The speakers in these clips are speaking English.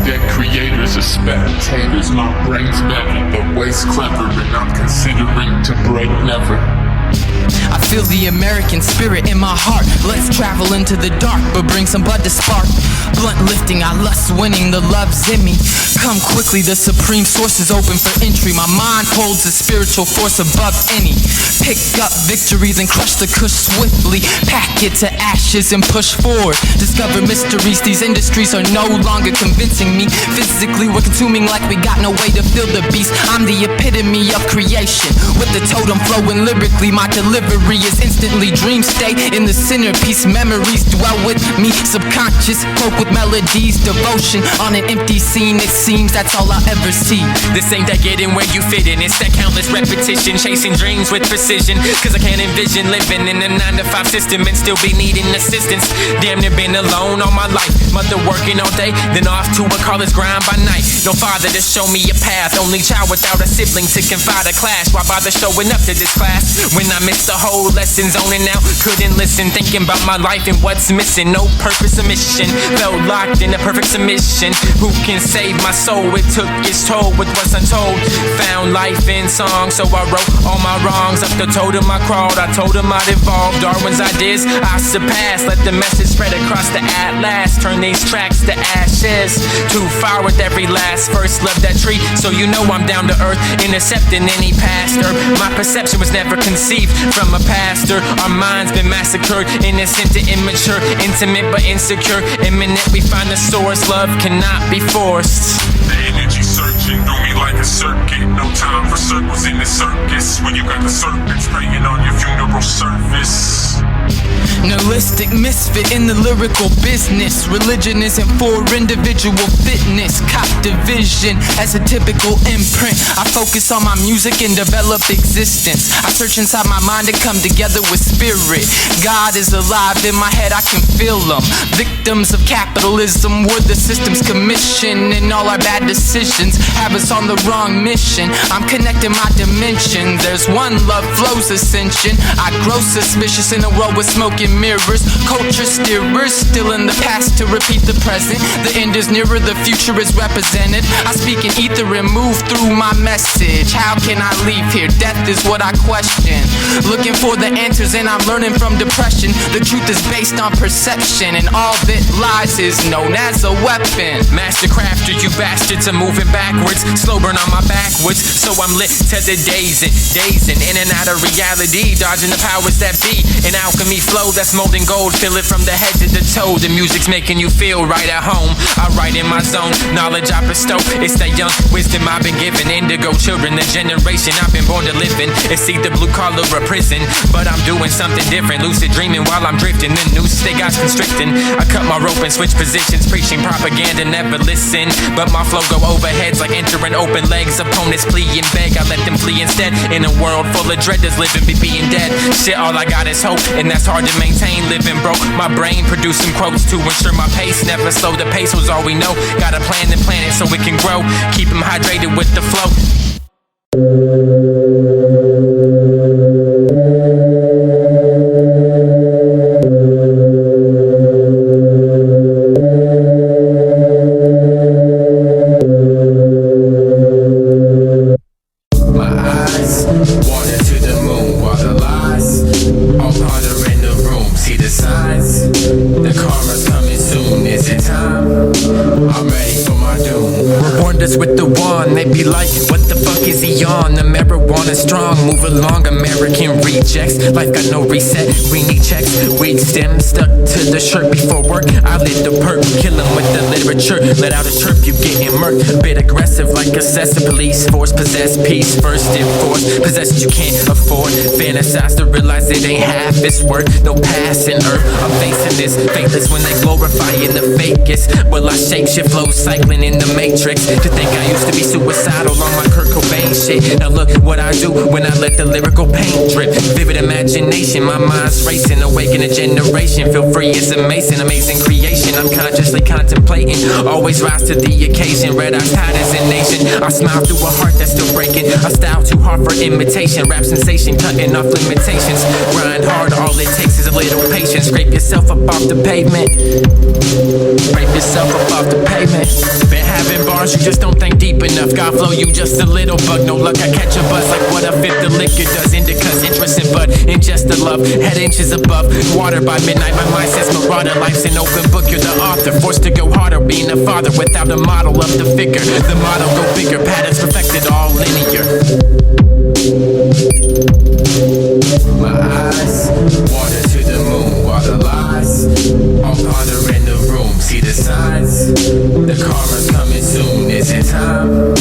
that creators are spectators. My brain's better, the waist clever, and I'm considering to break never. I feel the American spirit in my heart. Let's travel into the dark, but bring some bud to spark. Blunt lifting, I lust winning, the love's in me. Come quickly, the supreme source is open for entry. My mind holds a spiritual force above any. Pick up victories and crush the kush swiftly. Pack it to ashes and push forward. Discover mysteries, these industries are no longer convincing me. Physically we're consuming like we got no way to feel the beast. I'm the epitome of creation, with the totem flowing lyrically. My delivery is instantly dream state. In the centerpiece, memories dwell with me. Subconscious, cope with melodies, devotion. On an empty scene, it seems that's all I ever see. This ain't that getting where you fit in, it's that countless repetition, chasing dreams with precision. Cause I can't envision living in a 9-to-5 system and still be needing assistance. Damn near been alone all my life. Mother working all day, then off to a college grind by night. No father to show me a path, only child without a sibling to confide a clash. Why bother showing up to this class when I missed the whole lesson? Zoning out, couldn't listen, thinking about my life and what's missing. No purpose or mission, felt locked in a perfect submission. Who can save my soul? It took its toll with what's untold. Found life in song, so I wrote all my wrongs. Up the totem I crawled, I told him I'd evolve. Darwin's ideas I surpassed. Let the message spread across the atlas. Turn these tracks to ashes. Too far with every last verse. Love that tree, so you know I'm down to earth. Intercepting any pastor. My perception was never conceived from a pastor. Our minds been massacred, innocent to immature, intimate but insecure. Imminent we find the source. Love cannot be forced. The energy searching through me like a circuit. No time for circles in the circus. When you got the serpents praying on your funeral service. Nihilistic misfit in the lyrical business. Religion isn't for individual fitness. Cop division as a typical imprint. I focus on my music and develop existence. I search inside my mind and come together with spirit. God is alive in my head, I can feel him. Victims of capitalism were the system's commission, and all our bad decisions have us on the wrong mission. I'm connecting my dimension. There's one love flows ascension. I grow suspicious in a world with smoke-in mirrors. Culture steerers still in the past to repeat the present. The end is nearer, the future is represented. I speak in ether and move through my message. How can I leave here? Death is what I question. Looking for the answers and I'm learning from depression. The truth is based on perception, and all that lies is known as a weapon. Master crafter, you bastards are moving backwards. Slow burn on my backwards, so I'm lit to the dazing in and out of reality, dodging the powers that be. An alchemy flow that's molten gold, feel it from the head to the toe. The music's making you feel right at home. I write in my zone, knowledge I bestow. It's that young wisdom I've been given. Indigo children, the generation I've been born to live in. It's either blue collar or prison, but I'm doing something different. Lucid dreaming while I'm drifting. The noose they got constricting. I cut my rope and switch positions, preaching propaganda, never listen. But my flow go overheads like entering open legs. Opponents plea and beg, I let them flee instead. In a world full of dreaders living be being dead. Shit, all I got is hope, and that's hard to maintain. Living broke, my brain producing quotes to ensure my pace never slow. The pace was all we know. Got a plan and plan it so it can grow. Keep them hydrated with the flow. With the wand, they be like, what the fuck is he on? The marijuana strong, move along, American rejects. Life got no reset, we need checks. Weed stem stuck to the shirt before work. I lit the perk, kill him with the literature. Let out a chirp, you getting murked. Bit aggressive like assessor, police force, possess peace. First in force, possess what you can't afford. Fantasize to realize it ain't half its worth. No passing earth, I'm facing this. Faithless when they glorify in the fakest. Will I shape shift flow, cycling in the matrix. To think I used to be suicidal on my Kurt Cobain shit. Now look what I do when I let the lyrical paint drip. Vivid imagination, my mind's racing, awaken a generation. Feel free as a mason, amazing creation. I'm consciously contemplating, always rise to the occasion. Red eyes tied as a nation. I smile through a heart that's still breaking. A style too hard for imitation. Rap sensation, cutting off limitations. Grind hard, all it takes is a little patience. Scrape yourself up off the pavement. Scrape yourself up off the pavement. Been having bars, you just don't think deep enough. God flow, you just a little bug. No luck, I catch a buzz like what a fifth of liquor does. Indica's interest in bud, ingest the love. Head inches above, water by midnight. My mind says marauder. Life's an open book, you're the author. Forced to go harder, being a father without a model of the figure. The model go bigger, patterns perfected, all linear. My eyes water to the moon, water lies. All ponder in the room, see the signs. The karma's coming soon, is it time?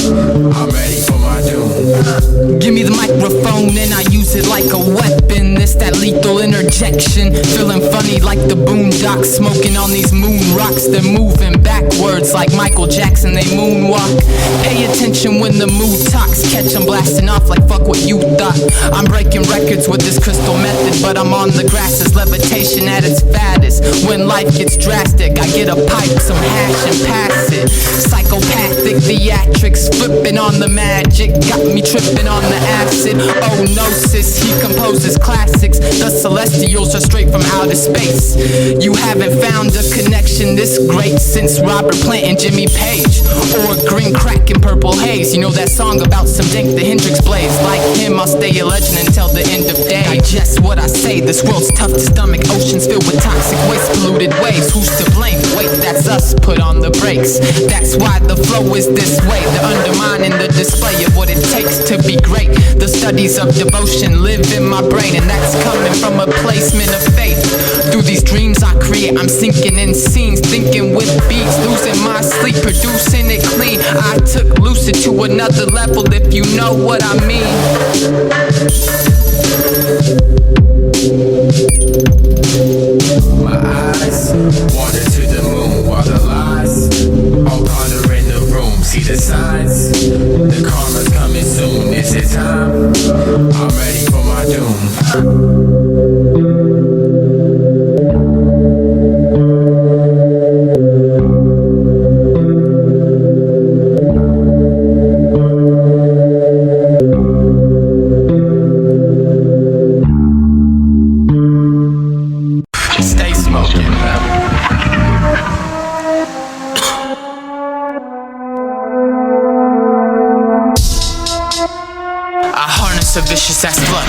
I'm ready for my doom. Give me the microphone and I use it like a weapon. It's that lethal interjection. Feeling funny like the boondocks. Smoking on these moon rocks. They're moving backwards like Michael Jackson, they moonwalk. Pay attention when the mood talks. Catch them blasting off like fuck what you thought. I'm breaking records with this crystal method, but I'm on the grass. It's levitation at its fattest. When life gets drastic, I get a pipe, some hash and pass it. Psychopathic theatrics, flipping on the magic. Got me tripping on the acid. Oh no sis, he composes classics. The celestials are straight from outer space. You haven't found a connection this great since Robert Plant and Jimmy Page. Or green crack and purple haze. You know that song about some dank the Hendrix plays. Like him, I'll stay a legend until the end of day. Digest what I say, this world's tough to stomach. Oceans filled with toxic waste, polluted waves. Who's to blame? Wait, that's us, put on the brakes. That's why the flow is this way. The undermining the display of what it takes to be great. The studies of devotion live in my brain, and that's coming from a placement of faith. Through these dreams I create, I'm sinking in scenes, thinking with beats, losing my sleep, producing it clean. I took lucid to another level, if you know what I mean. My eyes water to the moon, water lies. All ponder in the room, see the signs. The karma's coming soon, is it time? I'm ready for my doom. Stay smoking. I harness a vicious ass flow.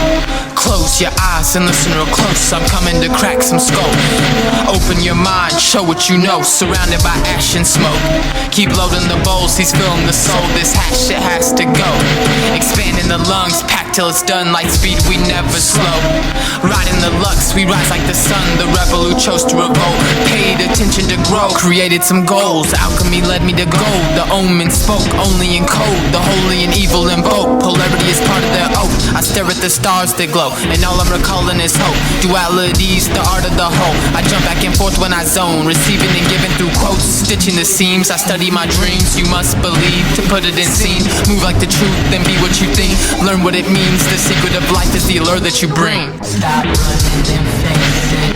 Close your eyes and listen real close. I'm coming to crack some skull. Open your mind, show what you know. Surrounded by ash and smoke. Keep loading the bowls, he's filling the soul. This hash shit has to go. Expanding the lungs, packed till it's done. Light speed, we never slow. Riding the lux, we rise like the sun. The rebel who chose to revolt. Paid attention to grow, created some goals. Alchemy led me to gold. The omen spoke only in code. The holy and evil invoke. Polarity is part of their oath. I stare at the stars that glow, and all I'm recalling is hope. Duality's the art of the whole. I jump back and forth when I zone, receiving and giving through quotes, stitching the seams. I study my dreams, you must believe to put it in scene. Move like the truth, then be what you think. Learn what it means, the secret of life is the allure that you bring. Stop running and face it.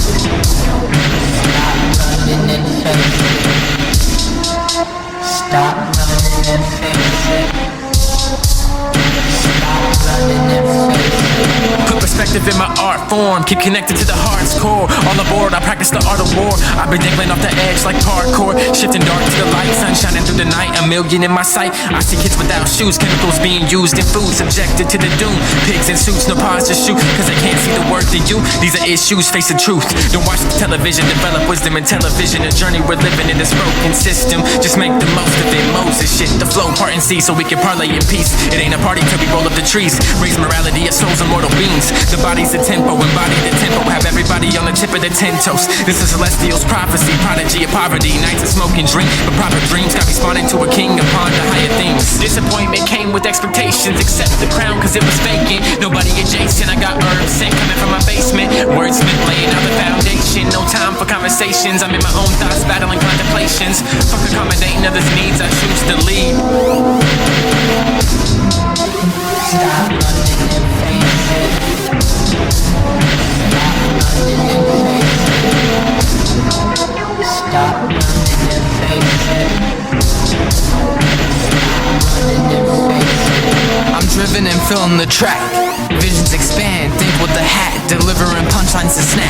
Stop running and face it. Stop running and face it. Stop running and face it. Put perspective in my art form, keep connected to the heart's core. All aboard, I practice the art of war. I've been dangling off the edge like parkour, shifting dark to the light, sun shining through the night. A million in my sight. I see kids without shoes, chemicals being used in food, subjected to the doom. Pigs in suits, no pause to shoot, cause they can't see the worth of you. These are issues, face the truth. Don't watch the television, develop wisdom and television. A journey we're living in this broken system. Just make the most of it, Moses shit. The flow, part and see, so we can parlay in peace. It ain't a party till we roll up the trees. Raise morality, a soul's immortal beings. The body's a tempo, embody the tempo. Have everybody on the tip of the 10 toes. This is Celestial's prophecy, prodigy of poverty. Nights of smoke and drink, but proper dreams got me spawning to a king upon the higher things. Disappointment came with expectations. Accept the crown cause it was vacant. Nobody adjacent, I got herbs sent coming from my basement. Wordsmith laying out the foundation. No time for conversations, I'm in my own thoughts battling contemplations. Fuck accommodating others' needs, I choose the lead. Stop running and face it. Stop running and face it. I'm driven and filling the track. Visions expand, think with the hat. Delivering punchlines to snap.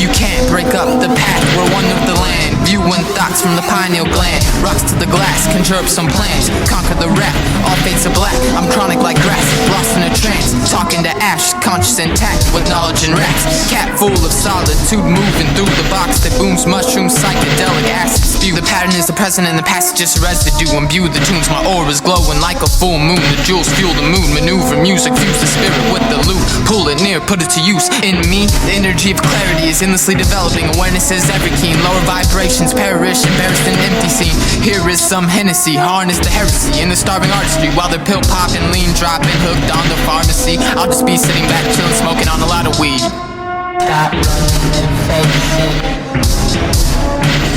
You can't break up the path. We're one with the land. Viewing thoughts from the pineal gland. Rocks to the glass, conjure up some plans. Conquer the rap, all fades are black. I'm chronic like grass, lost in a trance. Talking to ash, conscious intact with knowledge and rats. Cap full of solitude, moving through the box that booms mushrooms, psychedelic acid spew. The pattern is the present and the past is just residue. Imbue the tunes, my aura is glowing like a full moon. The jewels fuel the mood, maneuver music, fuse the spirit with the loop. Pull it near, put it to use. In me, the energy of clarity is endlessly developing. Awareness is ever keen, lower vibrations perish, embarrassed in empty scene. Here is some Hennessy, harness the heresy in the starving artistry. While they're pill popping, lean dropping, hooked on the pharmacy. I'll just be sitting back, chilling, smoking on a lot of weed. Stop running and face it.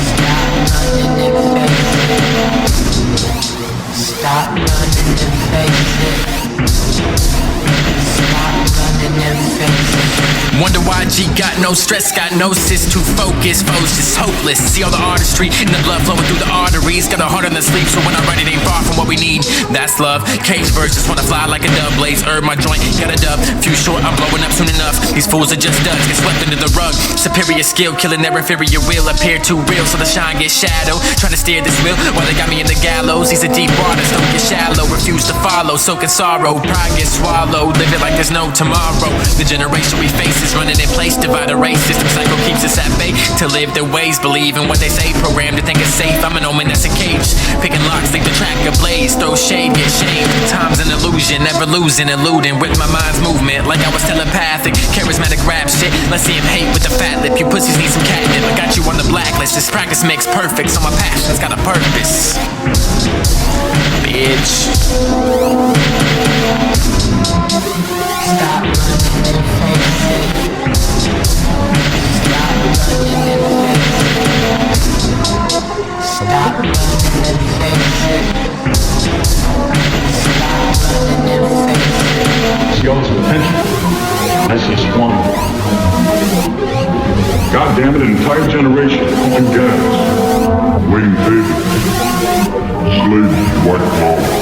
Stop running and face it. Stop running and face it. Stop running and face it. Wonder why G got no stress, got no sis, too focused, foes just hopeless. See all the artistry and the blood flowing through the arteries. Got a heart on the sleeve, so when I write it ain't far from what we need. That's love. Cage birds just wanna fly like a dove. Blaze herb my joint, got a dub. Few short, I'm blowing up soon enough. These fools are just duds, get swept under the rug. Superior skill, killing their inferior will. Appear too real, so the shine gets shadow. Trying to steer this wheel while they got me in the gallows. These are deep waters, don't get shallow. Refuse to follow, soaking sorrow. Pride gets swallowed, live it like there's no tomorrow. The generation we face is running in place. Divide a race, system cycle keeps us at bay. To live their ways, believe in what they say. Programmed to think it's safe, I'm an omen that's a cage. Picking locks, leave the track ablaze. Throw shade, get shamed. Time's an illusion, never losing, eluding. With my mind's movement, like I was telepathic. Charismatic rap shit, let's see him hate with the fat lip. You pussies need some catnip, I got you on the blacklist. This practice makes perfect, so my passion's got a purpose. Bitch. Stop running and face it. Stop running and face it. Stop running and face it. Stop running and face it. Skeleton potential. I see squandered. God damn it, an entire generation pumping gas. Waiting patiently. Slaves to white claws.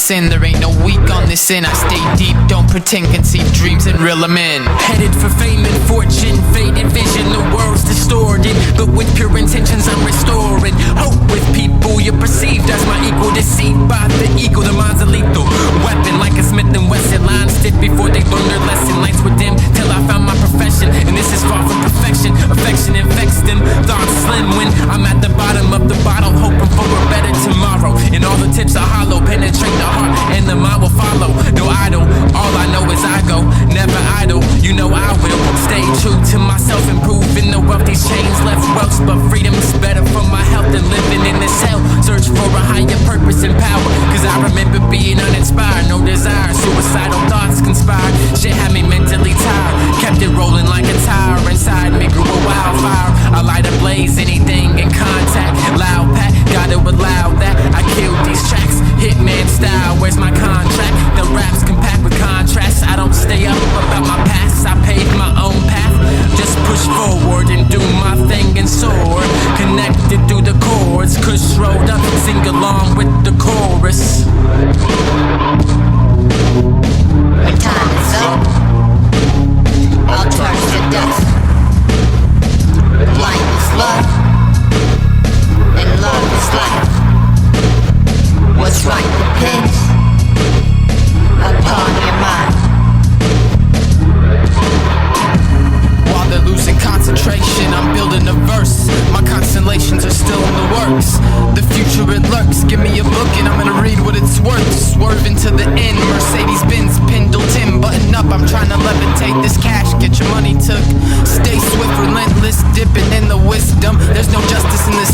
There ain't no weak on this end. I stay deep, don't pretend, conceive dreams and reel them in. Headed for fame and fortune, faded vision, the world's distorted. But with pure intentions I'm restoring hope with people. You're perceived as my equal, deceived by the ego. The mind's a lethal weapon, like a Smith and Wesson. Lines stiff before they learn their lesson. Lights were dim till I found my profession, and this is far from perfection. Affection infects them, thoughts slim when I'm at the bottom of the bottle, hoping for a better tomorrow. And all the tips are hollow, penetrate the heart and the mind will follow. No idol, all I know is I go, never idle. You know I will stay true to myself, improving the wealth. These chains left wealth, but freedom's better for my health than living in this hell. Search for a higher purpose and power, cause I remember being uninspired. No desire, suicidal thoughts conspired. Shit had me mentally tired, kept it rolling like a tire. Inside me grew a wildfire. I light a blaze, anything in contact. Loud pack, gotta allow that. I killed these tracks, hitman style. Where's my contract? The rap's compact with contrast. I don't stay up about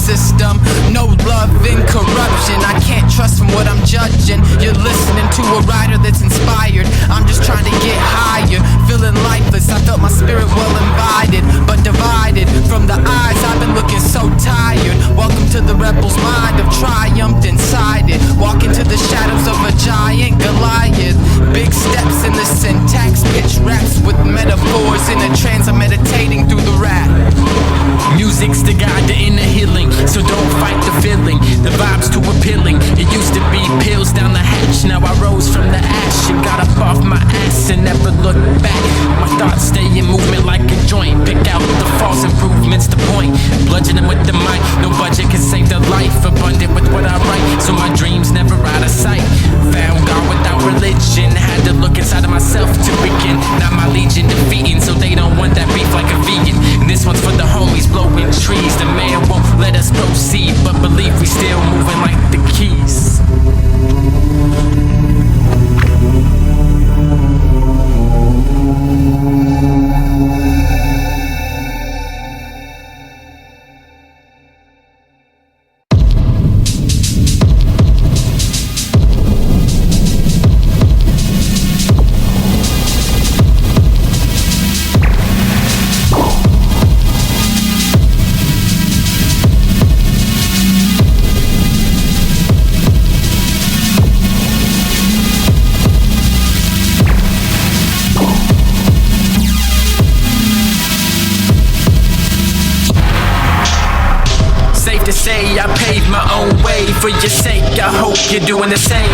system. No love in corruption. I can't trust from what I'm judging. You're listening to a writer that's inspired. I'm just trying to get higher, feeling lifeless. I felt my spirit well invited, but divided from the eyes. I've been looking so tired. Welcome to the rebel's mind. I've triumphed inside it. Walk into the shadows of a giant Goliath. Big steps in the syntax. Pitch raps with metaphors. In a trance, I'm meditating through the rap. Music's the guide to inner healing, so don't fight the feeling. The vibe's too appealing. It used to be pills down the hatch. Now I rose from the ash and got up off my ass and never looked back. My thoughts stay in movement like a joint. Pick out the false improvements, the point. Bludgeon them with the mic. No budget can save the life. Abundant with what I write, so my dreams never out of sight. Found God without religion. Had to look inside of myself to begin. Not my legion defeating, so they don't want that beef like a vegan. And this one's for the homies blowing trees. The man won't let us proceed, but believe we still moving like the keys. To say I paved my own way for your sake. I hope you're doing the same.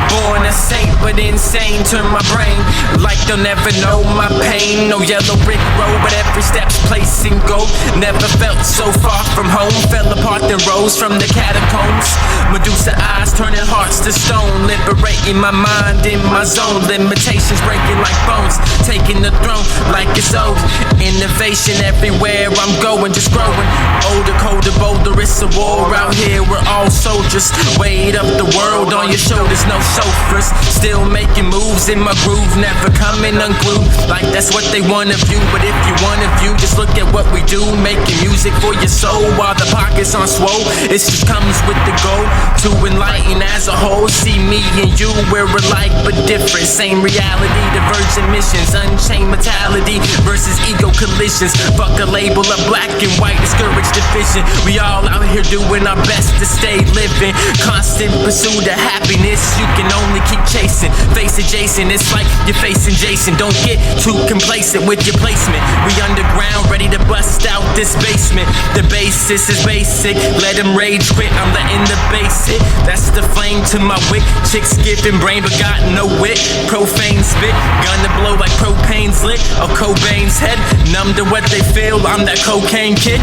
Born a saint but insane. Turn my brain like they'll never know my pain. No yellow brick road, but every step's placing gold. Never felt so far from home. Fell apart then rose from the catacombs. Medusa eyes turning hearts to stone. Liberating my mind in my zone. Limitations breaking like bones. Taking the throne like it's old. Innovation everywhere I'm going, just growing. Older, colder, bolder, it's a war out here. We're all soldiers. Weight up the world on your shoulders, no chauffeurs. Still making moves in my groove, never coming unglued. Like that's what they want of you. But if you want a view, just look at what we do. Making music for your soul while the pockets on swole. It just comes with the goal to enlighten as a whole. See me and you, we're alike but different. Same reality, divergent missions. Unchained mentality versus ego collisions. Fuck a label of black and white, discouraged division. We all out here doing our best to stay living. Constant pursuit of happiness, you can only keep chasing. Face adjacent, it's like you're facing Jason. Don't get too complacent with your placement. We underground, ready to bust out this basement. The basis is basic, let them rage quit. I'm letting the bass hit. That's the flame to my wick. Chicks giving brain but got no wit. Profane spit, gonna blow like propane's lit. Or Cobain's head, numb to what they feel. I'm that cocaine kid.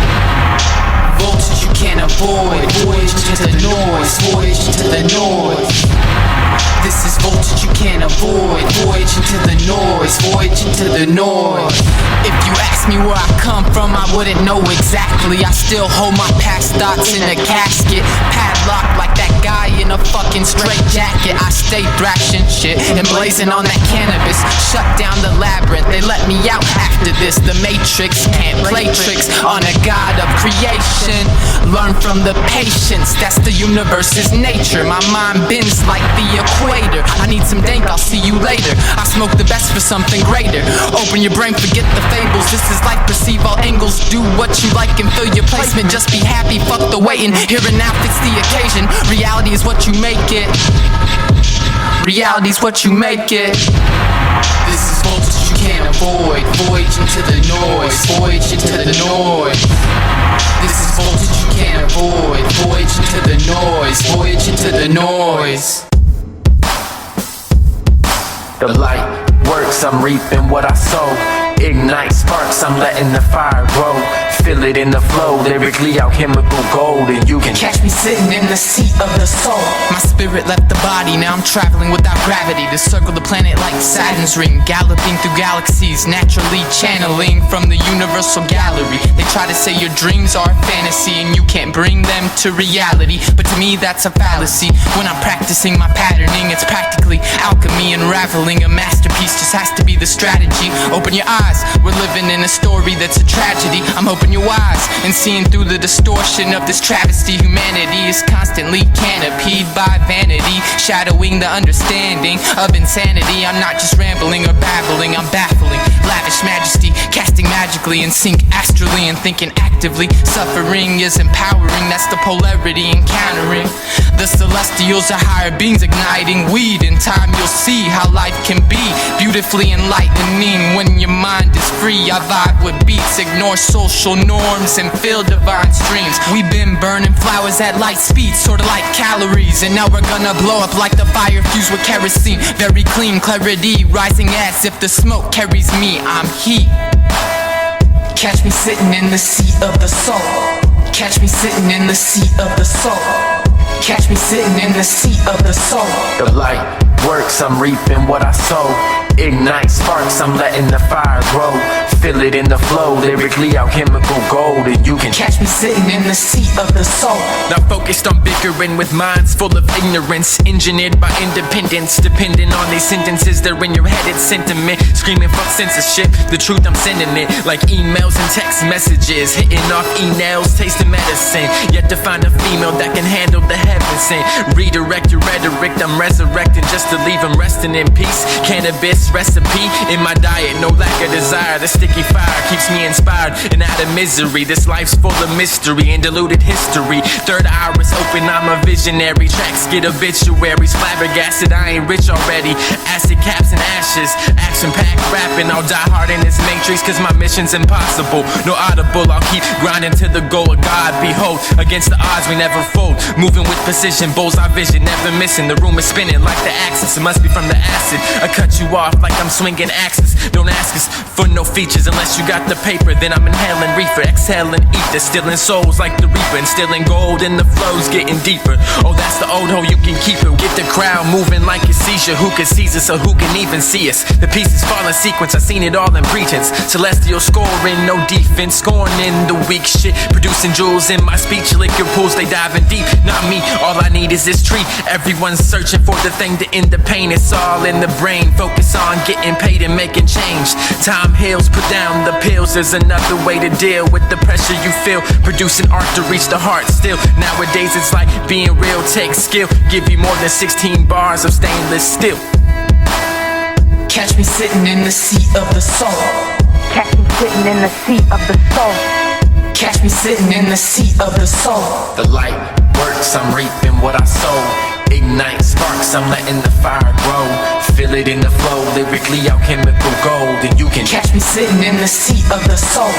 Voltage you can't avoid. Voyage into the noise. Voyage into the noise. This is voltage you can't avoid. Voyage into the noise. Voyage into the noise. If you ask me where I come from, I wouldn't know exactly. I still hold my past thoughts in a casket, padlocked like that guy in a fucking straight jacket. I stay thrashing shit and blazing on that cannabis. Shut down the labyrinth, they let me out after this. The matrix can't play tricks on a god of creation. Learn from the patience, that's the universe's nature. My mind bends like the equator. I need some dank, I'll see you later. I smoke the best for something greater. Open your brain, forget the fables. This is life, perceive all angles. Do what you like and fill your placement. Just be happy, fuck the waiting. Here and now fits the occasion. Reality is what you make it. Reality's what you make it. This is voltage you can't avoid. Voyage into the noise. Voyage into the noise. This is voltage you can't avoid. Voyage into the noise. Voyage into the noise. The light works, I'm reaping what I sow. Ignite sparks, I'm letting the fire grow. Feel it in the flow, lyrically alchemical gold. And you can catch me sitting in the seat of the soul. My spirit left the body, now I'm traveling without gravity to circle the planet like Saturn's ring. Galloping through galaxies, naturally channeling from the universal gallery. They try to say your dreams are fantasy and you can't bring them to reality, but to me that's a fallacy. When I'm practicing my patterning, it's practically alchemy. Unraveling a masterpiece just has to be the strategy. Open your eyes, lies. We're living in a story that's a tragedy. I'm hoping you're wise and seeing through the distortion of this travesty. Humanity is constantly canopied by vanity, shadowing the understanding of insanity. I'm not just rambling or babbling, I'm baffling. Lavish majesty, casting magically in sync astrally and thinking actively. Suffering is empowering, that's the polarity encountering. The celestials are higher beings igniting weed. In time you'll see how life can be beautifully enlightening when your mind is free. I vibe with beats, ignore social norms and feel divine streams. We've been burning flowers at light speed, sorta like calories, and now we're gonna blow up like the fire fused with kerosene. Very clean clarity, rising as if the smoke carries me. I'm heat. Catch me sitting in the seat of the soul. Catch me sitting in the seat of the soul. Catch me sitting in the seat of the soul. The light works, I'm reaping what I sow. Ignite sparks, I'm letting the fire grow. Feel it in the flow, lyrically alchemical gold. And you can catch me sitting in the seat of the soul. Not focused on bickering with minds full of ignorance, engineered by independence. Depending on these sentences, they're in your head, it's sentiment. Screaming fuck censorship, the truth I'm sending it. Like emails and text messages, hitting off emails, tasting medicine. Yet to find a female that can handle the heavens and redirect your rhetoric. I'm resurrecting just to leave them resting in peace. Cannabis recipe in my diet, no lack of desire. The sticky fire keeps me inspired and out of misery. This life's full of mystery and diluted history. Third iris open, I'm a visionary. Tracks get obituaries, flabbergasted, I ain't rich already. Acid caps and ashes, action-packed rapping. I'll die hard in this matrix cause my mission's impossible. No audible, I'll keep grinding to the goal of God. Behold, against the odds we never fold. Moving with precision, bullseye vision, never missing. The room is spinning like the axis, it must be from the acid. I cut you off like I'm swinging axes. Don't ask us for no features unless you got the paper. Then I'm inhaling reefer, exhaling ether, stealing souls like the reaper, instilling gold in the flows, getting deeper. Oh, that's the old hoe, you can keep it. Get the crowd moving like a seizure. Who can seize us or who can even see us? The pieces fall in sequence, I seen it all in pretense. Celestial scoring, no defense, scorning the weak shit. Producing jewels in my speech, liquor pools, they diving deep. Not me, all I need is this tree. Everyone's searching for the thing to end the pain. It's all in the brain, focus on getting paid and making change. Time heals, put down the pills. There's another way to deal with the pressure you feel. Producing art to reach the heart still. Nowadays it's like being real takes skill. Give you more than 16 bars of stainless steel. Catch me sitting in the seat of the soul. Catch me sitting in the seat of the soul. Catch me sitting in the seat of the soul. The light works, I'm reaping what I sow. Ignite sparks, I'm letting the fire grow. Feel it in the flow, lyrically alchemical gold. And you can catch me sitting in the seat of the soul.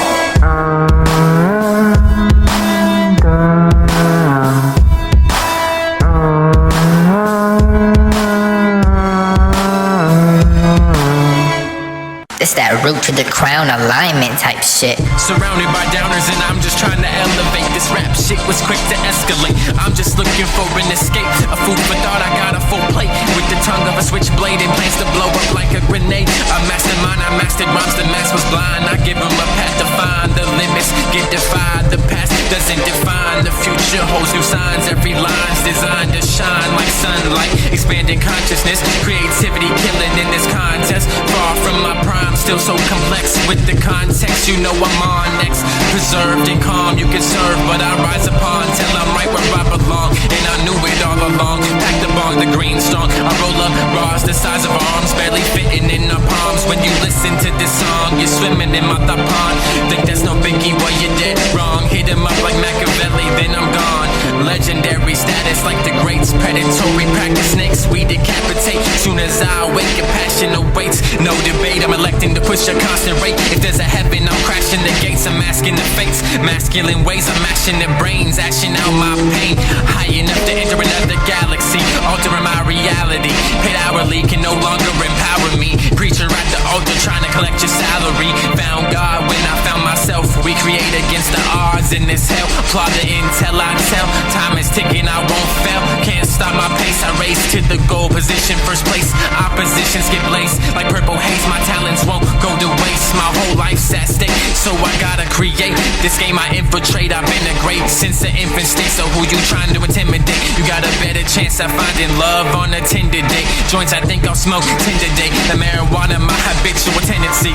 It's that root to the crown alignment type shit. Surrounded by downers and I'm just trying to elevate. This rap shit was quick to escalate. I'm just looking for an escape. A food for thought, I got a full plate. With the tongue of a switchblade and plans to blow up like a grenade. A mastermind, I mastered rhymes, the mask was blind. I give them a path to find the limits, get defied. The past doesn't define the future, holds new signs. Every line's designed to shine like sunlight. Expanding consciousness, creativity killing in this contest. Far from my prime, still so complex with the context. You know I'm on next. Preserved and calm, you can serve, but I rise upon till I'm right where I belong. And I knew it all along. Pack the bong, the green strong. I roll up raws the size of arms, barely fitting in our palms. When you listen to this song, you're swimming in my thought pond. Think that's no biggie, well you did wrong. Hit him up like Machiavelli, then I'm gone. Legendary status like the greats. Predatory practice snakes, we decapitate. Soon as I awake, a passion awaits. No debate, I'm electing to push a constant rate. If there's a heaven, I'm crashing the gates. I'm masking the fates, masculine ways. I'm mashing the brains, ashing out my pain. High enough to enter another galaxy, altering my reality. Paid hourly can no longer empower me. Preacher at the altar trying to collect your salary. Found God when I found myself. We create against the odds in this hell. Applaud the intel I tell. Time is ticking, I won't fail. Can't stop my pace, I race to the goal position. First place, oppositions get blazed like purple haze. My talents won't go to waste. My whole life's at stake, so I gotta create. This game I infiltrate, I've been a great since the infant state. So who you trying to intimidate? You got a better chance of finding love on a Tinder date. Joints I think I'll smoke Tinder date. The marijuana, my habitual tendency.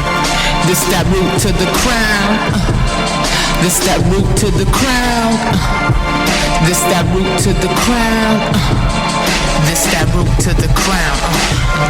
The This that route to the crown. This that route to the crown. This that route to the crown. This that route to the crown.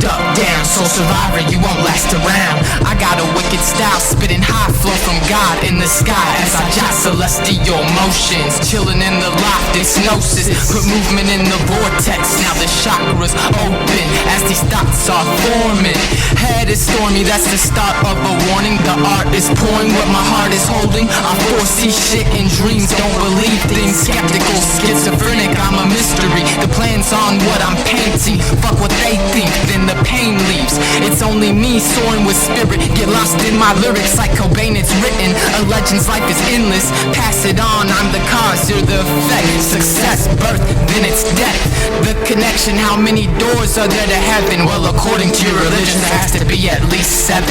Duck down, soul survivor, you won't last around. I got a wicked style, spitting high flow from God in the sky as I jot celestial motions. Chilling in the loft, it's gnosis. Put movement in the vortex, now the chakras open as these thoughts are forming. Head is stormy, that's the start of a warning. The art is pouring what my heart is holding. I foresee shit in dreams, don't believe things. Skeptical, schizophrenic, I'm a mystery. The plan's on what I'm painting. Fuck what they think, then the pain leaves. It's only me soaring with spirit. Get lost in my lyrics like Cobain, it's written. A legend's life is endless. Pass it on, I'm the cause, you're the effect. Success, birth, then it's death. The connection, how many doors are there to heaven? Well, according to your religion, there has to be at least 7.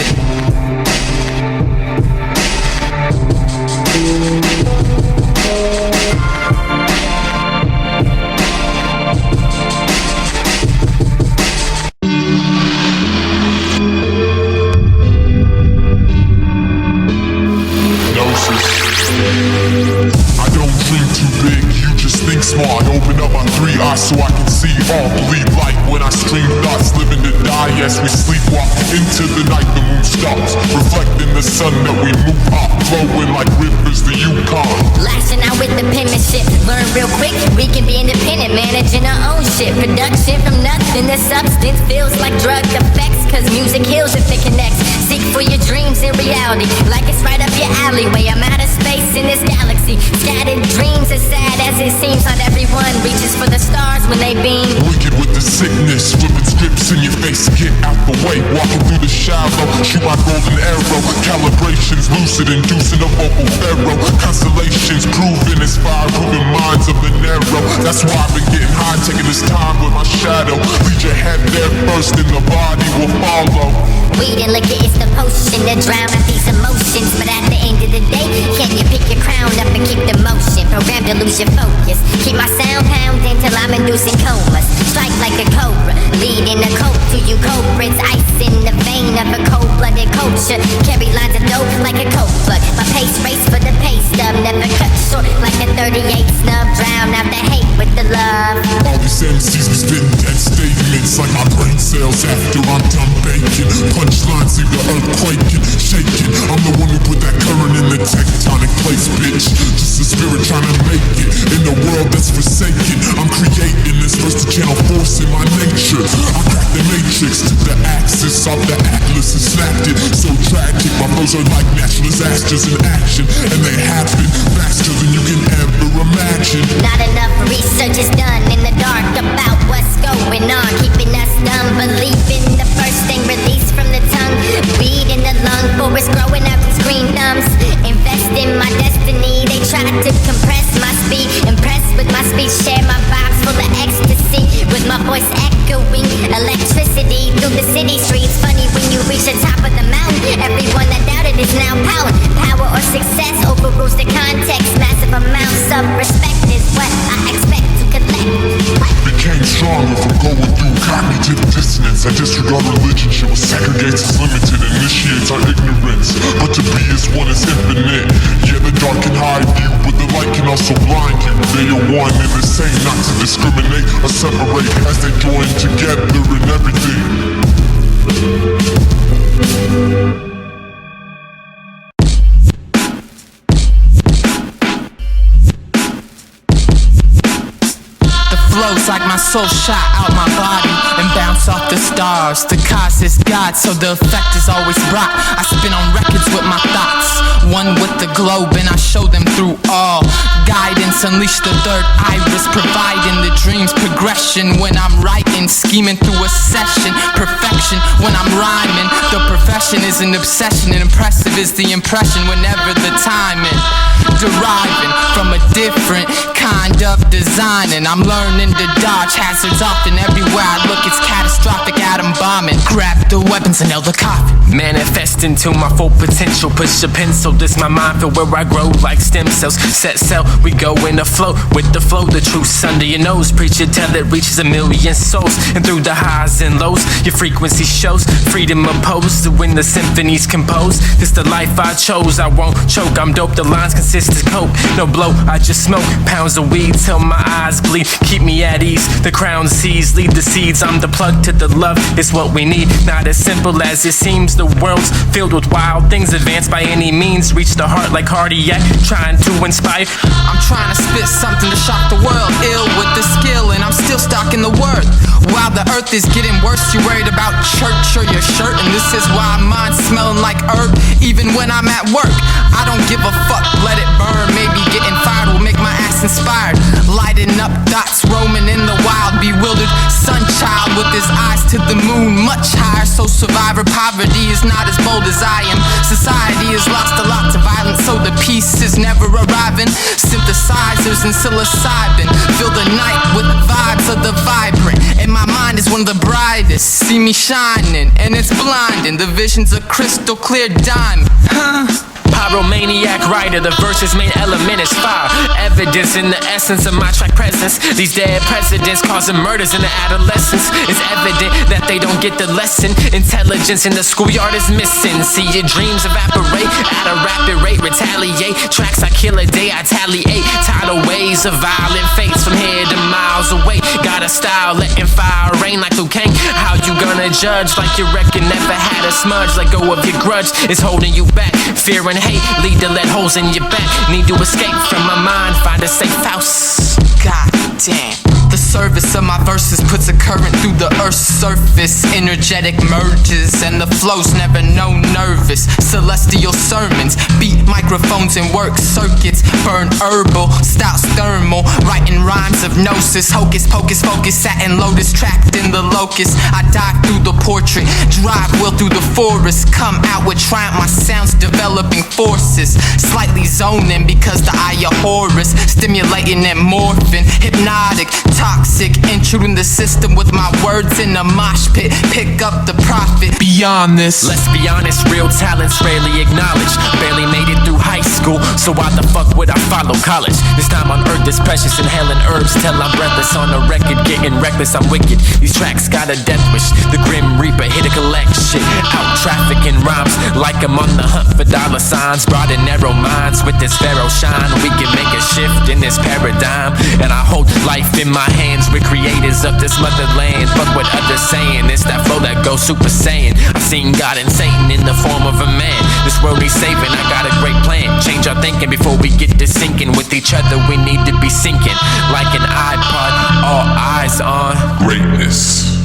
I don't dream too big, you just think small. I open up on 3 eyes so I can see all. Bleed light when I stream thoughts, living to die. Yes, we sleepwalk into the night, the moon stops, reflecting the sun that we move up, flowing like rivers, the Yukon. Lashing out with the penmanship, learn real quick. We can be independent, managing our own shit. Production from nothing to substance feels like drug effects, cause music heals if it connects. Seek for your dreams in reality, like it's right up your alleyway. I'm out of space in this galaxy. Scattered dreams, as sad as it seems. Not everyone reaches for the stars when they beam. Wicked with the sickness, flipping scripts in your face. Get out the way, walking through the shallow. Shoot my golden arrow. Calibrations lucid, inducing a vocal pharaoh. Constellations grooving, inspired, proving minds of the narrow. That's why I've been getting high, taking this time with my shadow. Lead your head there first, and the body will follow. Weed and liquor is the potion to drown out these emotions. But at the end of the day, can you pick your crown up and keep the motion? Programmed to lose your focus. Keep my sound pounding till I'm inducing comas. Strike like a cobra, leading a cult to you culprits. Ice in the vein of a cold-blooded culture. Carry lines of dope like a coke plug. My pace race for the pay stub, never cut short like a 38 snub. Drown out the hate with the love. All these MCs be spitting dead statements like my brain cells after I'm done baking. Punchlines leave the earth quaking, shaking. I'm the one who put that current in the tectonic place, bitch. Just a spirit trying to make it in a world that's forsaken. I'm creating this verse to channel force in my nature. I cracked the matrix, took the axis off the atlas and snapped it. So tragic, my flows are like natural disasters in action, and they happen faster than you can ever imagine. Not enough research is done in the dark about what's going on, keeping us dumb, believing the first thing released from the tongue. Weed in the lung, forest growing out these green thumbs. Invest in my destiny, they try to compress my speed. Impressed with my speech, share my vibes full of ecstasy. With my voice echoing electricity through the city streets. Funny when you reach the top of the mountain, everyone that doubted is now power. Power or success overrules the context. Massive amounts of respect is what I expect to collect. Became stronger from going through cognitive dissonance. I disregard religion, shit was segregates is limited, initiates our ignorance. But to be as one is infinite. Yeah, the dark can hide you, but the light can also blind you. They are one and the same, not to discriminate or separate as they join together in everything. Flows like my soul shot out my body and bounce off the stars. The cause is God, so the effect is always brought. I spin on records with my thoughts, one with the globe, and I show them through all. Guidance, unleash the third iris, providing the dream's progression. When I'm writing, scheming through a session, perfection when I'm rhyming. The profession is an obsession, and impressive is the impression whenever the timing. deriving from a different kind of design. And I'm learning to dodge hazards often. Everywhere I look it's catastrophic atom bombing. Grab the weapons and nail the coffin. Manifest into my full potential. Push a pencil, this my mind feel where I grow like stem cells. Set sail, we go in the flow. With the flow, the truth's under your nose. Preach it till it reaches 1 million souls. And through the highs and lows, your frequency shows freedom opposed when the symphony's composed. This the life I chose, I won't choke. I'm dope, the lines consist of coke. No blow, I just smoke pounds of weed till my eyes bleed. Keep me at ease, the crown sees, lead the seeds. I'm the plug to the love, it's what we need. Not as simple as it seems. The world's filled with wild things. Advance by any means, reach the heart like cardiac, trying to inspire. I'm trying to spit something to shock the world. Ill with the skill and I'm still stalking the word. While the earth is getting worse, you're worried about church or your shirt. And this is why mine's smelling like herb. Even when I'm at work, I don't give a fuck, let it burn. Maybe getting fired will make my ass inspired. Lighting up dots, roaming in the wild. Bewildered sun child with his eyes to the moon, much higher. So survivor poverty is not as bold as I am. Society has lost a lot to violence, so the peace is never arriving. Synthesizers and psilocybin fill the night with vibes of the vibrant. And my mind is one of the brightest. See me shining and it's blinding. The vision's a crystal clear diamond. Pyromaniac writer, the verse's main element is fire. Evidence in the essence of my track presence. These dead presidents causing murders in the adolescence. It's evident that they don't get the lesson. Intelligence in the schoolyard is missing. See your dreams evaporate at a rapid rate. Retaliate, tracks I kill a day, I taliate. Tidal waves of violent fates from here to miles away. Got a style letting fire rain like Liu Kang. How you gonna judge like you reckon never had a smudge? Let go of your grudge, it's holding you back. Fear and hate lead to let holes in your back. Need to escape from my mind, find a safe house. God damn. The service of my verses puts a current through the earth's surface. Energetic merges and the flow's never no nervous. Celestial sermons, beat microphones and work circuits. Burn herbal, styles thermal, writing rhymes of gnosis. Hocus pocus focus, satin lotus trapped in the locust. I dive through the portrait, drive will through the forest. Come out with triumph, my sounds developing forces. Slightly zoning because the eye of Horus. Stimulating and morphing, hypnotic, toxic, intruding the system with my words in a mosh pit. Pick up the profit beyond this. Let's be honest, real talent's rarely acknowledged. Barely made it through high school, so why the fuck would I follow college? This time on earth is precious, inhaling herbs till I'm breathless. On the record, getting reckless, I'm wicked. These tracks got a death wish. The grim reaper hit a collect shit. Out trafficking rhymes like I'm on the hunt for dollar signs. Broad and narrow minds with this pharaoh shine. We can make a shift in this paradigm. And I hold life in my hands. We're creators of this motherland. Fuck what others saying, it's that flow that goes super saiyan. I've seen God and Satan in the form of a man. This world needs saving, I got a great plan. Change our thinking before we get to sinking. With each other we need to be sinking. Like an iPod, all eyes on greatness.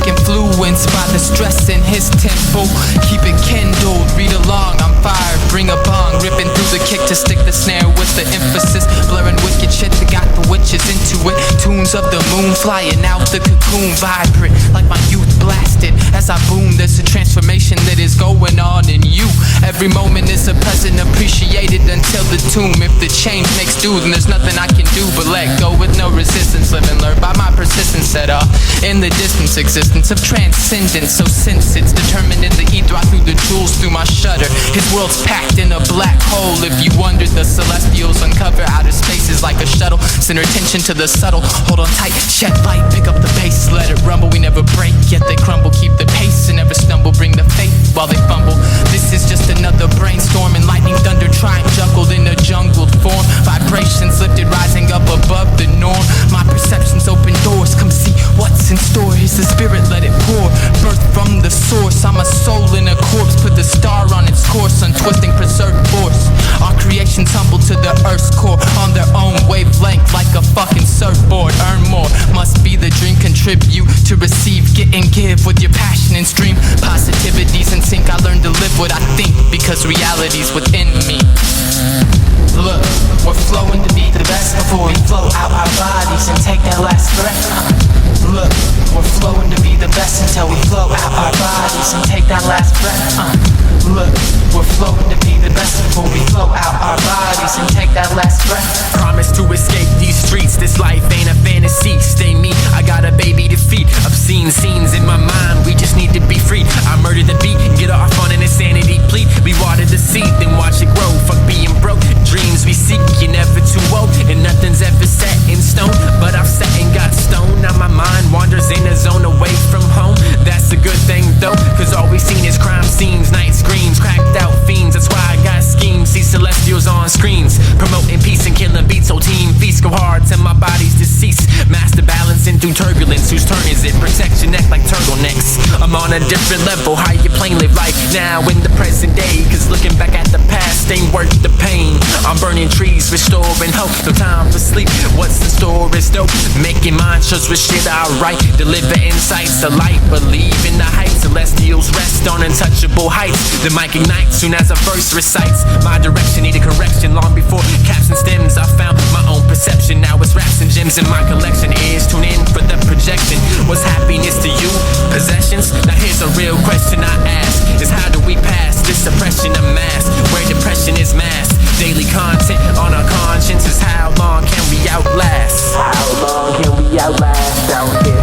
Influenced by the stress in his tempo. Keep it kindled, read along, I'm fired. Bring a bong, ripping through the kick to stick the snare with the emphasis. Blurring wicked shit that got the witches into it. Tunes of the moon flying out the cocoon. Vibrant like my youth blasted. As I boom, there's a transformation that is going on in you. Every moment is a present, appreciated until the tomb. If the change makes do, then there's nothing I can do but let go with no resistance. Live and learn by my persistence set up. in the distance existence of transcendence. So since it's determined in the ether, I threw the jewels through my shutter. His world's packed in a black hole. If you wonder, the celestials uncover outer spaces like a shuttle. Send our attention to the subtle. Hold on tight, shed light, pick up the pace. Let it rumble, we never break, yet they crumble. Keep the pace and never stumble. Bring the faith while they fumble. This is just another brainstorm, and lightning, thunder, trying juggled in a jungled form. Vibrations lifted, rising up above the norm. My perceptions open doors. Come see what's in store. It's the spirit, let it pour. Birth from the source. I'm a soul in a corpse. Put the star on its course. Untwisting preserved force. Our creation tumble to the earth's core on their own wavelength, like a fucking surfboard. Earn more. Must be the dream. Contribute to receive. Get and give with your passion and stream. Positivity's in sync. I learned to live what I think because reality's within me. Look, we're flowing to be the best before we flow out our bodies and take that last breath. Look, we're flowing to be the best until we flow out our bodies and take that last breath. Look, we're flowing to be the best before we flow out our bodies and take that last breath. Promise to escape these streets. This life ain't a fantasy. Stay me, I got a baby to feed. Obscene scenes in my mind, we just need to be free. I murder the beat, get off on an insanity plea. We water the seed, then watch it grow. Fuck being broke, dreams we seek. You're never too old, and nothing's ever set in stone. But I've set and got stoned. Now my mind wanders in a zone away from home. That's a good thing though, cause all we seen is crime scenes, night screams, cracked out fiends. That's why I got schemes, see celestials on screens, promoting peace and killing beats. Whole team feasts go hard till my body's deceased. Master balancing through turbulence, whose turn is it? Protect your neck like turtlenecks. I'm on a different level, how you plain live life now in the present day. Cause looking back at the past ain't worth the pain. I'm burning trees, restoring hope, no time for sleep. What's in store is dope, making mantras with shit I write. Deliver insights to light, believe in the heights. Celestials rest on untouchable heights. The mic ignites soon as a verse recites. My direction needed correction long before caps and stems. I found my own perception, now it's raps and gems in my collection. Ears tune in for the projection. What's happiness to you? Possessions? Now here's a real question I ask, is how do we pass this oppression of mass, where depression is mass? Daily content on our conscience is how long can we outlast? How long can we outlast out here?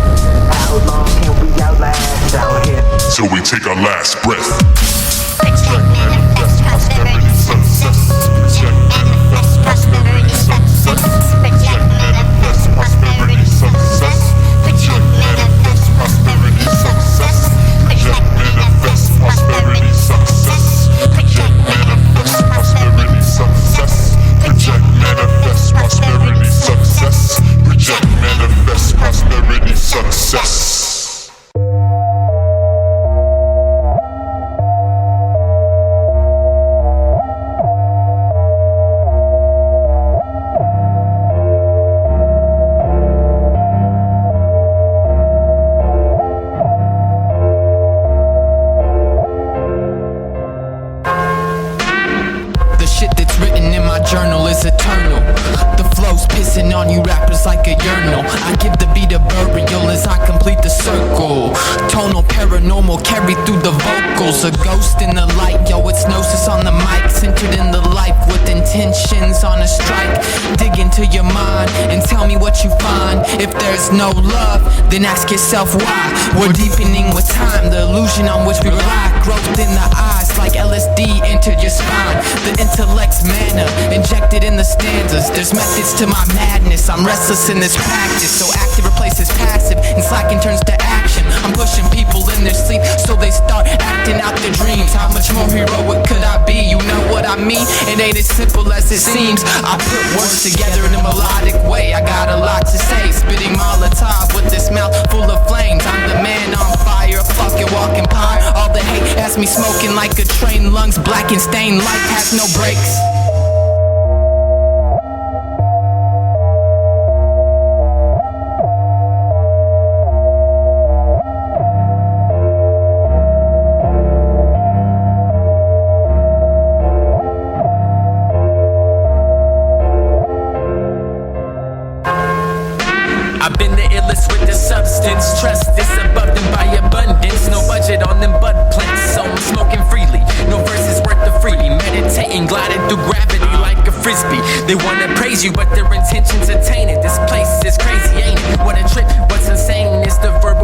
How long can we outlast out here? Till we take our last breath. Project, manifest, prosperity, success. Project, manifest, prosperity, success. Project, manifest, prosperity, success. Project, manifest, prosperity, success. Project, manifest, prosperity, success. Project, manifest, prosperity, success. Project, manifest, prosperity, success. Project, manifest, prosperity, success. Journal is eternal. The flow's pissing on you rappers like a urinal. I give the beat a burial as I complete the circle. Tonal paranormal carried through the vocals. A ghost in the light, yo, it's gnosis on the mic. Centered in the life with intentions on a strike. Dig into your mind and tell me what you find. If there's no love, then ask yourself why. We're deepening with time, the illusion on which we rely. Growth in the eyes like LSD entered your spine. The intellect's mana injected in the stanzas. There's methods to my madness, I'm restless in this practice. So active replaces passive and slacking turns to action. I'm pushing people in their sleep so they start acting out their dreams. How much more heroic could I be? You know what I mean? It ain't as simple as it seems. I put words together in a melodic way. I got a lot to say, spitting Molotov with this mouth full of flames. I'm the man on fire, a fucking walking pyre. All the hate has me smoking like a train, lungs black and stained. Life has no brakes. I've been the illest with the substance. Trust this above them by abundance. No budget on them bud plants, so I'm smoking freely. No verses worth the freely. Meditating, gliding through gravity like a frisbee. They wanna praise you, but their intentions attain it. This place is crazy, ain't it? What a trip, what's insane is the verbal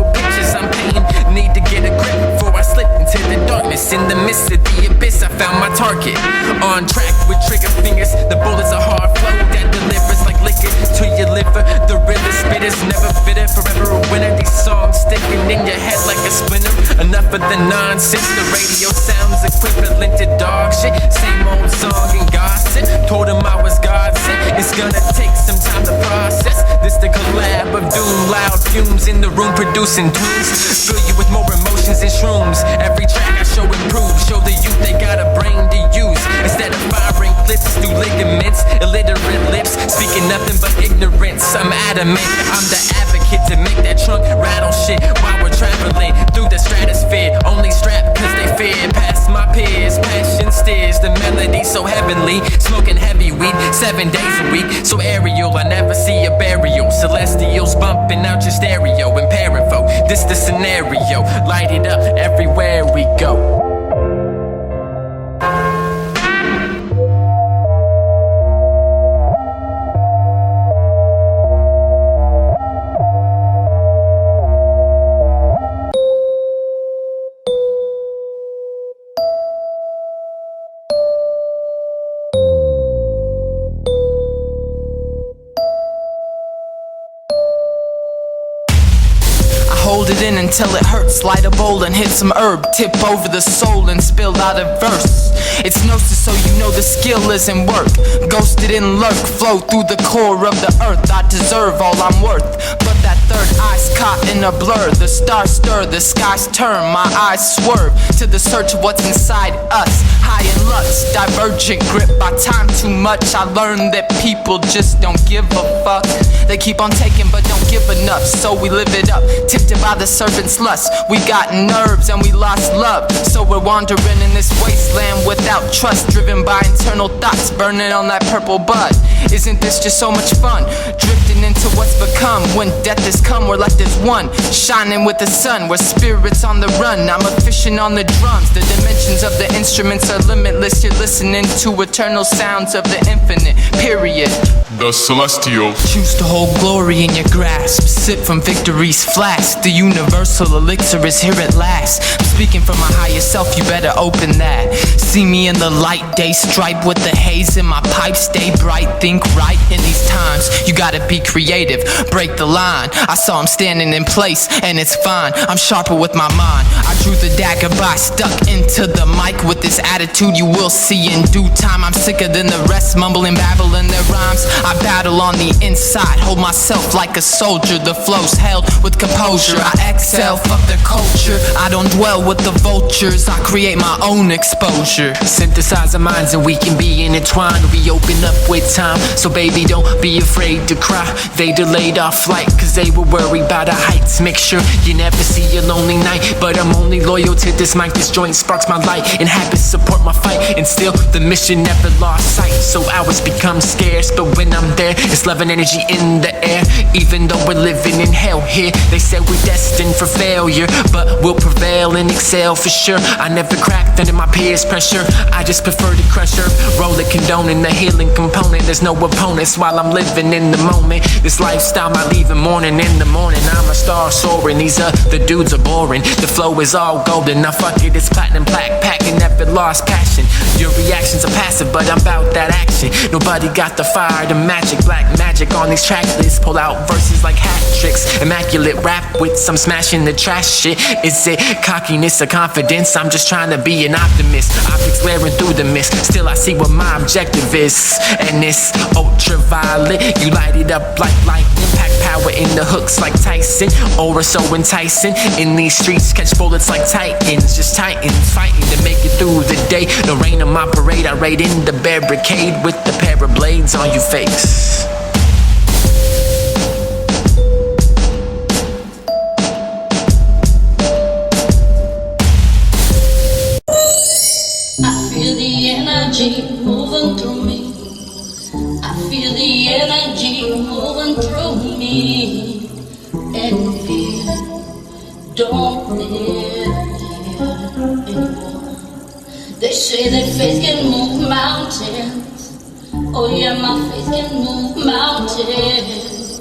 your head like a splinter. Enough of the nonsense. The radio sounds equivalent to dog shit. Same old song and gossip. Told him I was God sent. It's gonna take some time to process. This the collab of doom, loud fumes in the room producing tunes. Fill you with more emotions and shrooms. Every track I show improve. Show the youth they got a brain to use. Instead of firing clips through ligaments, illiterate lips speaking nothing but ignorance. I'm adamant. I'm the advocate to make that trunk rattle shit while we're traveling through the stratosphere. Only strapped cause they fear past my peers. Passion steers the melody so heavenly. Smoking heavy weed 7 days a week. So aerial, I never see a burial. Celestials bumping out your stereo in parafo. This the scenario. Light it up everywhere we go. Hold it in until it hurts. Light a bowl and hit some herb. Tip over the soul and spill out a verse. It's gnosis so you know the skill isn't work. Ghosted in lurk, flow through the core of the earth. I deserve all I'm worth. But that third eye's caught in a blur. The stars stir, the skies turn. My eyes swerve to the search of what's inside us. High in lust, divergent grip by time too much. I learned that people just don't give a fuck. They keep on taking but don't give enough. So we live it up, tipped by the serpent's lust. We got nerves and we lost love. So we're wandering in this wasteland without trust. Driven by internal thoughts, burning on that purple bud. Isn't this just so much fun? Drifting into what's become. When death has come, we're left as one. Shining with the sun, we're spirits on the run. I'm a fishing on the drums. The dimensions of the instruments are limitless. You're listening to eternal sounds of the infinite, period. The celestial. Choose to hold glory in your grasp. Sip from victory's flask. The universal elixir is here at last. I'm speaking from my higher self, you better open that. See me in the light, day stripe with the haze in my pipe. Stay bright, think right in these times. You gotta be creative, break the line. I saw him standing in place, and it's fine. I'm sharper with my mind. I drew the dagger by, stuck into the mic with this attitude you will see in due time. I'm sicker than the rest, mumbling, babbling their rhymes. I battle on the inside, hold myself like a soldier. The flow's held with composure. I exhale, fuck the culture. I don't dwell with the vultures. I create my own exposure. Synthesize our minds and we can be intertwined. We open up with time, so baby don't be afraid to cry. They delayed our flight cause they were worried about our heights. Make sure you never see a lonely night. But I'm only loyal to this mic. This joint sparks my light, and habits support my fight. And still the mission never lost sight. So hours become scarce, but when I'm there, it's love and energy in the air. Even though we're living in hell here, they said we're destined for failure, but we'll prevail and excel for sure. I never cracked under my peers' pressure. I just prefer to crush earth, roll it, condoning the healing component. There's no opponents while I'm living in the moment. This lifestyle might leave in morning in the morning. I'm a star soaring, these other dudes are boring. The flow is all golden, now fuck it, it's platinum plaque packing, never lost passion. Your reactions are passive, but I'm about that action. Nobody got the fire, the magic, black magic on these track lists. Pull out verses like hat tricks, immaculate rap wits. I'm smashing the trash shit. Is it cockiness or confidence? I'm just trying to be an optimist. Optics glaring through the mist, still I see what my objective is. And it's ultraviolet, you light it up like lightning. Pack power in the hooks like Tyson, aura so enticing. In these streets, catch bullets like titans. Just titans fighting to make it through the day. No rain on my parade, I raid in the barricade with the pair of blades on you fakes. I feel the energy moving through me. I feel the energy moving through me. And fear don't live here anymore. They say that faith can move mountains. Oh yeah, my faith can move mountains.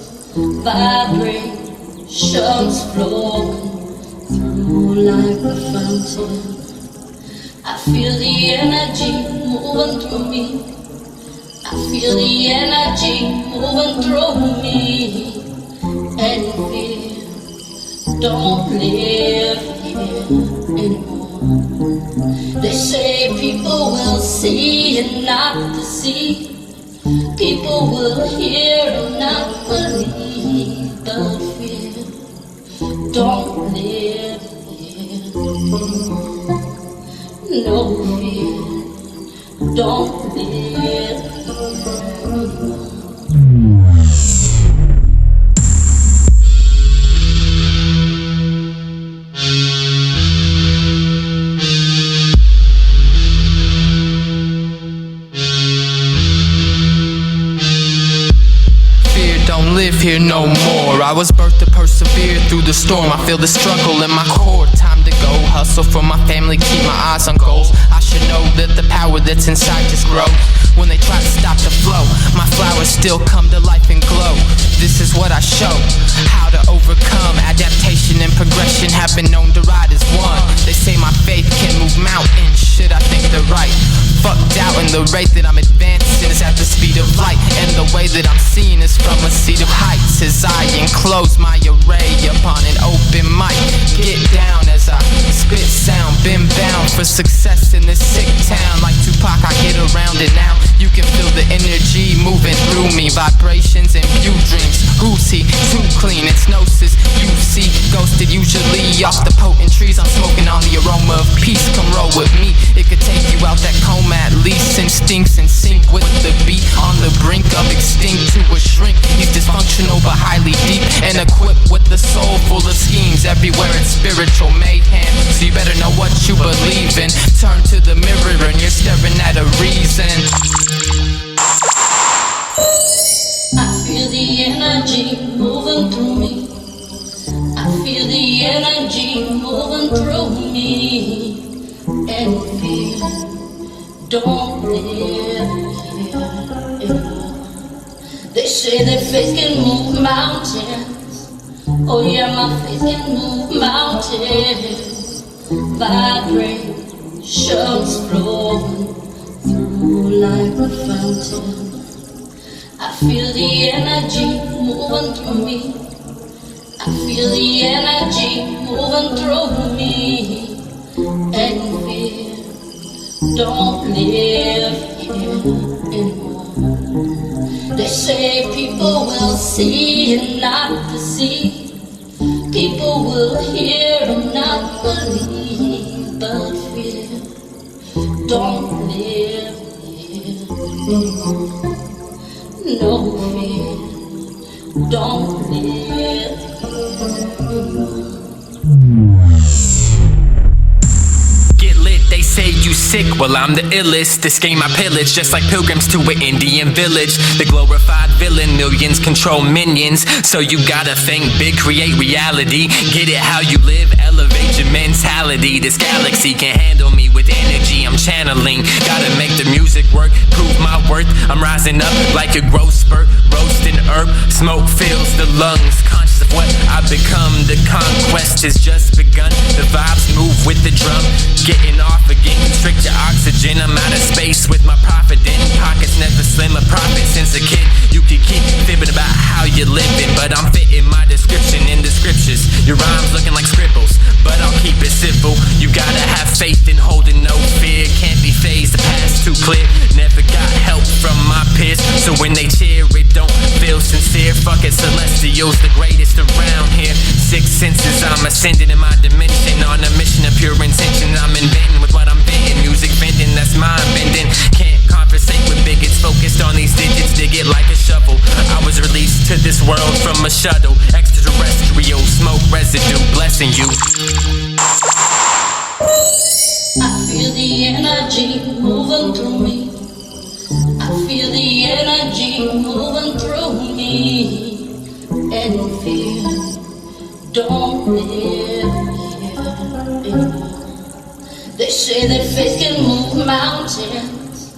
Vibrations flowing through like a fountain. I feel the energy moving through me. I feel the energy moving through me. And fear don't live here anymore. They say people will see and not see. People will hear and not believe. But fear don't live here anymore. No fear don't live here. Live here no more. I was birthed to persevere through the storm. I feel the struggle in my core. Time to go hustle for my family, keep my eyes on goals. I should know that the power that's inside just grows. When they try to stop the flow, my flowers still come to life and glow. This is what I show, how to overcome. Adaptation and progression have been known to ride as one. They say my faith can move mountains. Shit, I think they're right. Fuck doubt, and the rate that I'm advancing is at the speed of light. And the way that I'm seen is from a seat of heights. As I enclose my array upon an open mic, get down as I spit sound. Been bound for success in this sick town. Like Tupac, I get around it now. You can feel the energy moving through me. Vibrations and view dreams. Who's he? Too clean, it's gnosis. You see, ghosted usually off the potent trees. I'm smoking on the aroma of peace. Come roll with me. It could take you out that coma at least. Instincts in sync with the beat. On the brink of extinct to a shrink. He's dysfunctional but highly deep. And equipped with the soul full of schemes. Everywhere it's spiritual mayhem. So you better know what you believe in. Turn to the mirror and you're staring at a reason. I feel the energy moving through me. I feel the energy moving through me. And fear don't live here anymore. They say that faith can move mountains. Oh yeah, my faith can move mountains. Vibrations flowing through like a fountain. I feel the energy moving through me. I feel the energy moving through me. And fear don't live here anymore. They say people will see and not see. People will hear and not believe. But fear don't live here anymore. No fear, don't live. Get lit, they say you sick, well I'm the illest. This game I pillage, just like pilgrims to an Indian village. The glorified villain, millions control minions. So you gotta think big, create reality. Get it how you live, elevate your mentality. This galaxy can handle me with energy I'm channeling. Gotta make the music work, prove my worth. I'm rising up like a growth spurt, roasting herb. Smoke fills the lungs, conscious of what I've become. The conquest has just begun. The vibes move with the drum. Getting off again, constrict your oxygen. I'm out of space with my profit in. Pockets never slim, a profit since a kid. You can keep fibbing about how you're living, but I'm fitting my description in the scriptures. Your rhymes looking like scribbles, but I'll keep it simple. You gotta have faith in holding no fear. Can't be phased, the past too clear. Never got help from my peers, so when they cheer it don't feel sincere. Fuck it, celestials, the greatest around here. Six senses, I'm ascending in my dimension. On a mission of pure intention, I'm inventing with what I'm venting. Music vending, that's mind bending. Can't conversate with bigots, focused on these digits. Dig it like a shovel. I was released to this world from a shuttle. Extraterrestrial smoke residue blessing you. I feel the energy moving through me. I feel the energy moving through me. And fear don't live here anymore. They say that faith can move mountains.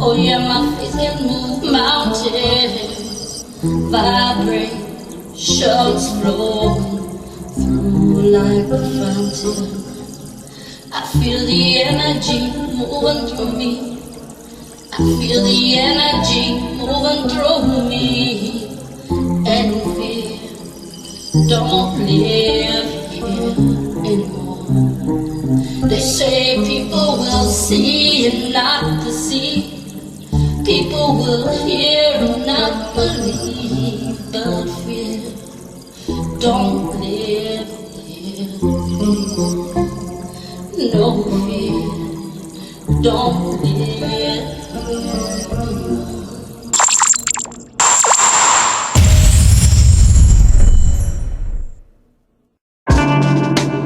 Oh yeah, my faith can move mountains. Vibrations flowing through like a fountain. I feel the energy moving through me. I feel the energy moving through me. And fear don't live don't live.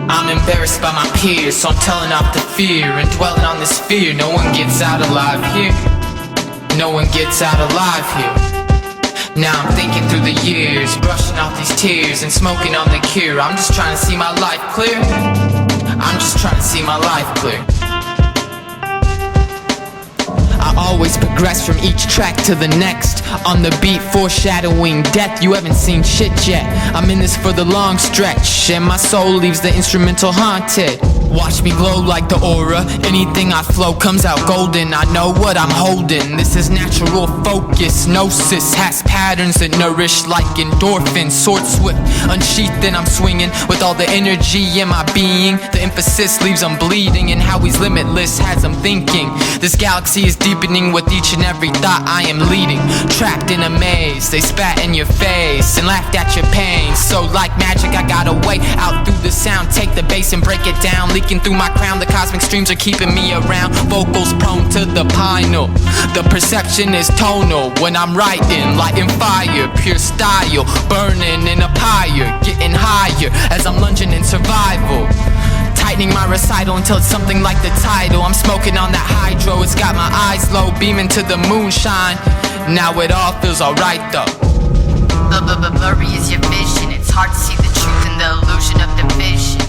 I'm embarrassed by my peers, so I'm telling off the fear and dwelling on this fear. No one gets out alive here. No one gets out alive here. Now I'm thinking through the years, brushing off these tears and smoking on the cure. I'm just trying to see my life clear. I'm just trying to see my life clear. I always progress from each track to the next, on the beat foreshadowing death. You haven't seen shit yet. I'm in this for the long stretch, and my soul leaves the instrumental haunted. Watch me glow like the aura. Anything I flow comes out golden. I know what I'm holding. This is natural focus. Gnosis has patterns that nourish like endorphins. Sword swift, unsheathed, and I'm swinging with all the energy in my being. The emphasis leaves them bleeding, and how he's limitless has them thinking. This galaxy is deepening with each and every thought I am leading. Trapped in a maze, they spat in your face and laughed at your pain. So like magic, I got a way out through the sound. Take the bass and break it down. Leaking through my crown, the cosmic streams are keeping me around. Vocals prone to the pinal. The perception is tonal when I'm writing. Lighting fire, pure style. Burning in a pyre, getting higher as I'm lunging in survival. Tightening my recital until it's something like the title. I'm smoking on that hydro, it's got my eyes low, beaming to the moonshine. Now it all feels alright though. Blurry is your vision. It's hard to see the truth in the illusion of division.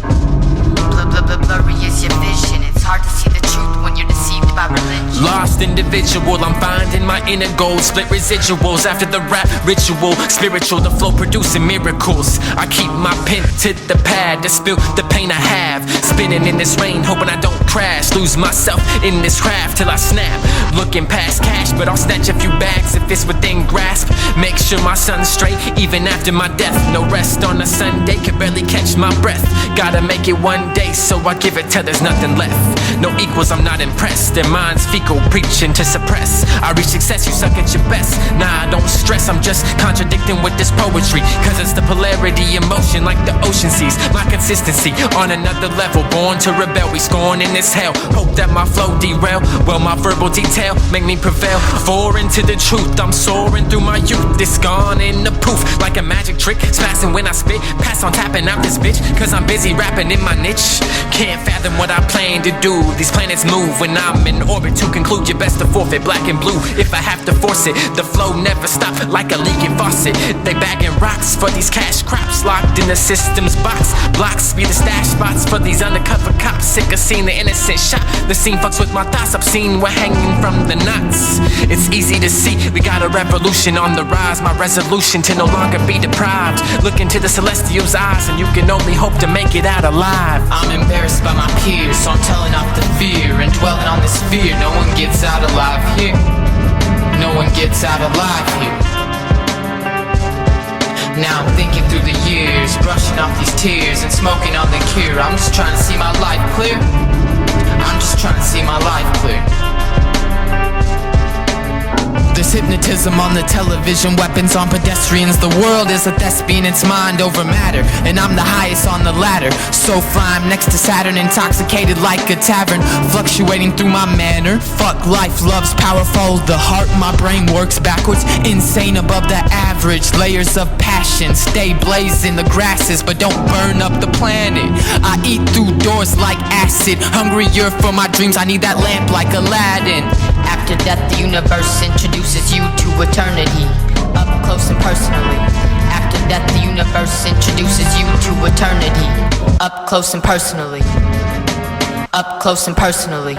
Blurry is your vision. It's hard to see the truth when you're deceived by religion. Lost individual, I'm finding my inner goals. Split residuals after the rap ritual. Spiritual, the flow producing miracles. I keep my pen to the pad to spill the pain I have. Spinning in this rain, hoping I don't crash. Lose myself in this craft till I snap. Looking past cash, but I'll snatch a few bags if it's within grasp. Make sure my sun's straight, even after my death. No rest on a Sunday, can barely catch my breath. Gotta make it one day, so I give it till there's nothing left. No equals, I'm not impressed. Their minds fecal, preaching to suppress. I reach success, you suck at your best. Nah, don't stress, I'm just contradicting with this poetry. Cause it's the polarity emotion like the ocean seas. My consistency on another level. Born to rebel, we scorn in this hell. Hope that my flow derail. Well, my verbal detail make me prevail. For into the truth, I'm soaring through my youth. It's gone in the poof like a magic trick. Spazzing when I spit, pass on tapping out this bitch. Cause I'm busy rapping in my niche. Can't fathom what I plan to do. These planets move when I'm in orbit. To conclude, you best to forfeit black and blue. If I have to force it, the flow never stop like a leaking faucet. They bagging rocks for these cash crops. Locked in the system's box. Blocks be the stash spots for these undercover cops. Sick of seeing the innocent shot. The scene fucks with my thoughts. Obscene, we're hanging from the knots. It's easy to see, we got a revolution on the rise. My resolution to no longer be deprived. Look into the celestial's eyes and you can only hope to make it out alive. I'm embarrassed by my peers, so I'm telling off the fear and dwelling on this fear. No one gets out alive here. No one gets out alive here. Now I'm thinking through the years, brushing off these tears and smoking on the cure. I'm just trying to see my life clear. I'm just trying to see my life clear. There's hypnotism on the television, weapons on pedestrians. The world is a thespian, it's mind over matter, and I'm the highest on the ladder. So fly, I'm next to Saturn, intoxicated like a tavern, fluctuating through my manner. Fuck life, love's powerful. The heart, my brain works backwards, insane above the average. Layers of passion, stay blazing the grasses, but don't burn up the planet. I eat through doors like acid, hungrier for my dreams. I need that lamp like Aladdin. After death, the universe introduces you to eternity, up close and personally. After death, the universe introduces you to eternity, up close and personally. Up close and personally.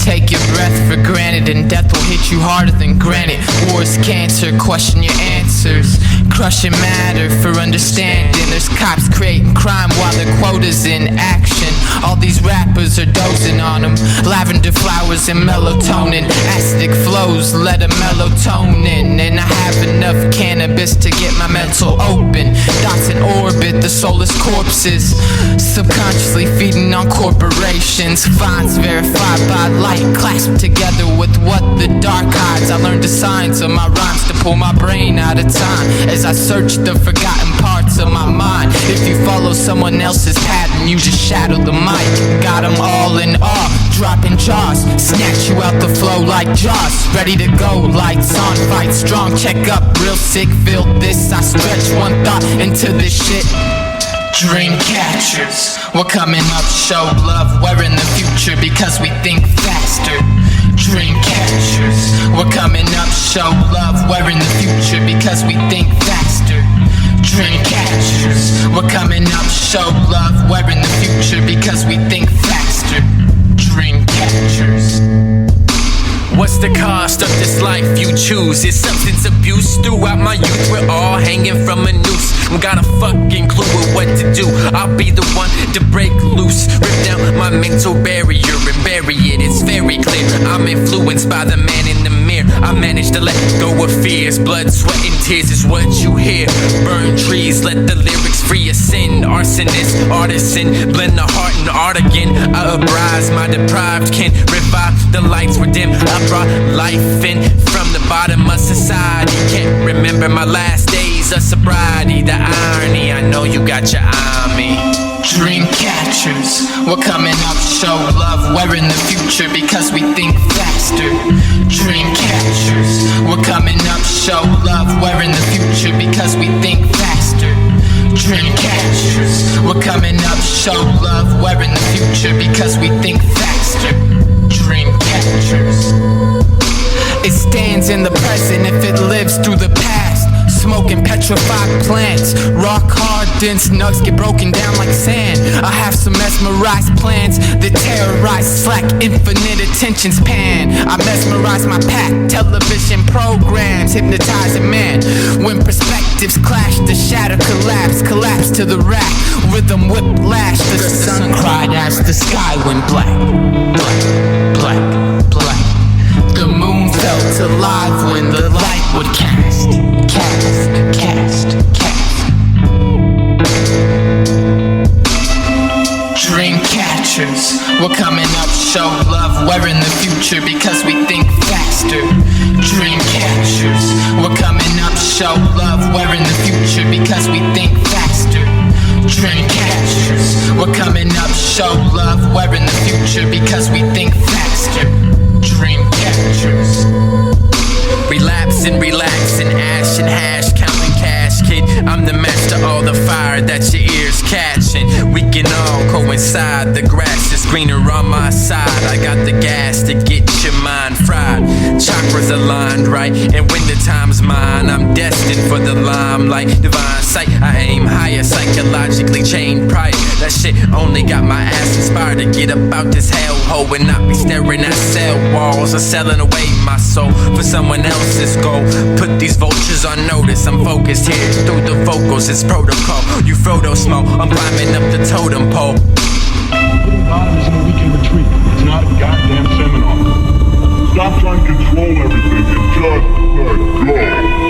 Take your breath for granted, and death will hit you harder than granite. Wars, cancer, question your answers. crushing matter for understanding. There's cops creating crime while their quota's in action. All these rappers are dozing on them. Lavender flowers and melatonin. Acidic flows let a melatonin. And I have enough cannabis to get my mental open. Dots in orbit, the soulless corpses. Subconsciously feeding on corporations. Fonts verified by light, clasped together with what the dark hides. I learned the signs of my rhymes to pull my brain out of time as I search the forgotten parts of my mind. If you follow someone else's pattern, you just shadow the mic. Got them all in awe, dropping jaws, snatch you out the flow like Jaws. Ready to go, lights on, fight strong, check up, real sick, feel this. I stretch one thought into this shit. Dreamcatchers, we're coming up, show love, we're in the future because we think faster. Dreamcatchers, we're coming up, show love, we're in the future because we think faster. Dreamcatchers, we're coming up, show love, we're in the future because we think faster. Dreamcatchers. What's the cost of this life you choose? It's substance abuse. Throughout my youth, we're all hanging from a noose. Got a fucking clue of what to do. I'll be the one to break loose, rip down my mental barrier and bury it. It's very clear I'm influenced by the man in the mirror. I managed to let go of fears. Blood, sweat, and tears is what you hear. Burn trees, let the lyrics free. Ascend, arsonist, artisan, blend the heart and art again. I uprise my deprived kin, revive the lights were dim. I brought life in from the bottom of society. Can't remember my last days of sobriety. The irony, I know you got your eye on me. Dreamcatchers, we're coming up, show love, we're in the future because we think faster. Dreamcatchers, we're coming up, show love, we're in the future because we think faster. Dreamcatchers, we're coming up, show love, we're in the future because we think faster. Dreamcatchers. It stands in the present if it lives through the past. Smoking petrified plants, rock hard, dense nugs get broken down like sand. I have some mesmerized plans that terrorize slack, infinite attention span. I mesmerize my pack, television programs hypnotizing man. When perspectives clash, the shadow collapse to the rack. Rhythm whiplash, the sun cried as the sky went black, black, black, black. The moon felt alive when the light would cast, cast, cast, cast. Dreamcatchers, we're coming up, show love, we're in the future because we think faster. Dreamcatchers, we're coming up, show love, we're in the future because we think faster. Dreamcatchers, we're coming up, show love, we're in the future because we think faster. Dreamcatchers. Relapse and relax and ash and hash, counting cash, kid. I'm the master, all the fire that your ears catching. We can all coincide. The grass is greener on my side. I got the gas to get your mind fried. Chakras aligned right, and when the time's mine, I'm destined for the limelight. Divine sight, I aim higher, psychologically chained prior. That shit only got my ass inspired to get up out this hellhole and not be staring at cell walls or selling away my soul for someone else's goal. Put these vultures on notice. I'm focused here through the vocals. It's protocol. You Frodo smoke. I'm climbing up the totem pole. Little bottom is in a weekend retreat. It's not a goddamn seminar. Stop trying to control everything and just let go.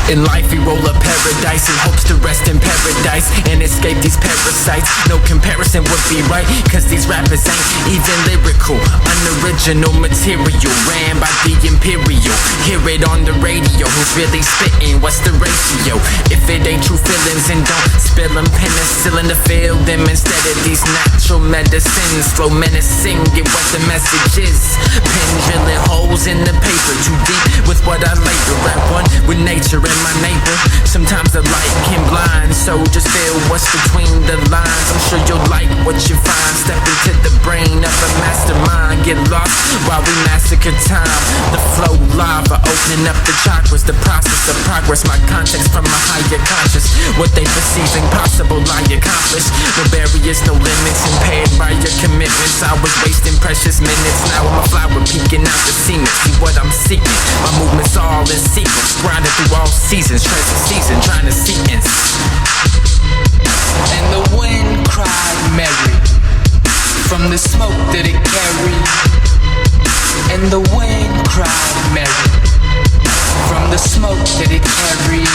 In life we roll up paradise in hopes to rest in paradise and escape these parasites. No comparison would be right, cause these rappers ain't even lyrical. Unoriginal material ran by the imperial. Hear it on the radio. Who's really spitting? What's the ratio? If it ain't true feelings, and don't spill them, penicillin to fill them instead of these natural medicines. Flow menacing, get what the message is. Pen drilling holes in the paper, too deep with what I labor. At one with nature and my neighbor. Sometimes the light can blind, so just feel what's between the lines. I'm sure you'll like what you find. Step into the brain of a mastermind. Get lost while we massacre time. The flow lava, opening up the chakras. The process of progress, my context from a higher conscious. What they perceive impossible, I accomplish. No barriers, no limits, impaired by your commitments. I was wasting precious minutes. Now I'm a flower peeking out the cement. See what I'm seeking. My movements all in sequence. Grinding through all seasons. Treasure season, trying to see ends. And the wind cried merry from the smoke that it carried. And the wind cried merry from the smoke that it carried.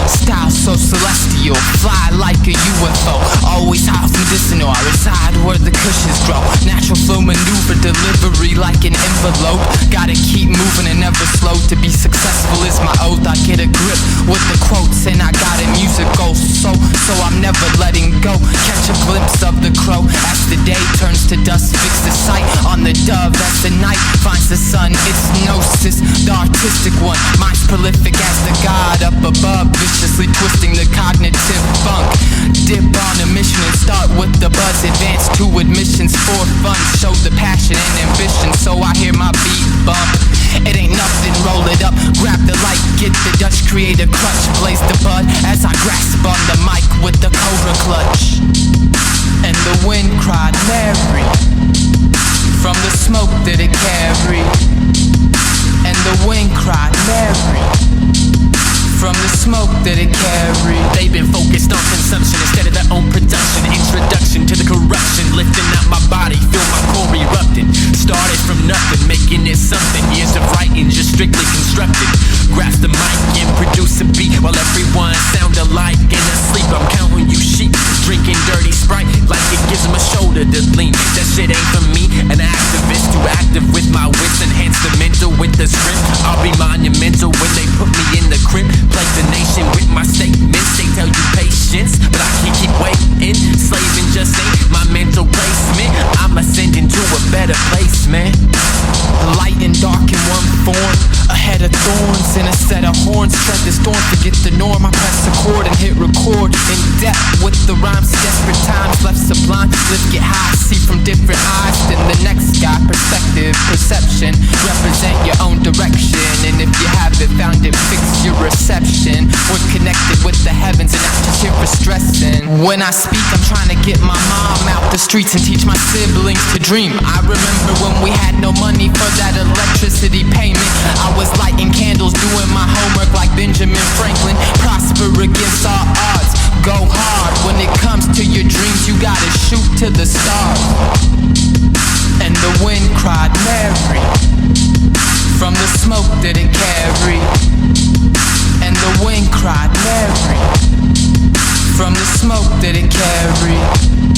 Style so celestial, fly like a UFO. Always high from medicinal, I reside where the cushions grow. Natural flow maneuver, delivery like an envelope. Gotta keep moving and never slow. To be successful is my oath. I get a grip with the quotes and I got a musical soul. So I'm never letting go. Catch a glimpse of the crow as the day turns to dust. Fix the sight on the dove as the night finds the sun. It's gnosis, the artistic one. Mind's prolific as the god up above, viciously twisting the cognitive funk. Dip on a mission and start with the buzz. Advance to admissions for fun. Show the passion and ambition, so I hear my beat bump. It ain't nothing, roll it up. Grab the light, get the Dutch, create a crutch. Blaze the bud as I grasp on the mic with the cobra clutch. And the wind cried merry from the smoke that it carried. And the wind cried merry from the smoke that it carried. They've been focused on consumption instead of their own production. Introduction to the corruption, lifting out my body, feel my core erupting. Started from nothing, making it something. Years of writing, just strictly constructed. Grasp the mic and produce a beat while everyone sound alike and asleep. I'm counting you sheep, drinking dirty Sprite like it gives them a shoulder to lean. That shit ain't for me, an activist too active with my wits. Enhance the mental with the script. I'll be monumental when they put me in the crib. Play the nation with my statements. They tell you patience, but I can't keep waiting. Slaving just ain't my mental placement. I'm ascending to a better place, man. Light and dark in one form. A head of thorns and a set of horns. Tread the storm, forget the norm. I press the chord and hit record. In depth with the rhymes. Desperate times left sublime. Lift get high, see from different eyes than the next guy. Perspective, perception. Represent your own direction. And if you haven't found it, fix your reception. We're connected with the heavens and not just here for stressing. When I speak, I'm trying to get my mom out the streets and teach my siblings to dream. I remember when we had no money for that electricity payment. I was lighting candles, doing my homework like Benjamin Franklin. Prosper against all odds, go hard. When it comes to your dreams, you gotta shoot to the stars. And the wind cried merry from the smoke that it carried. And the wind cried merry from the smoke that it carried.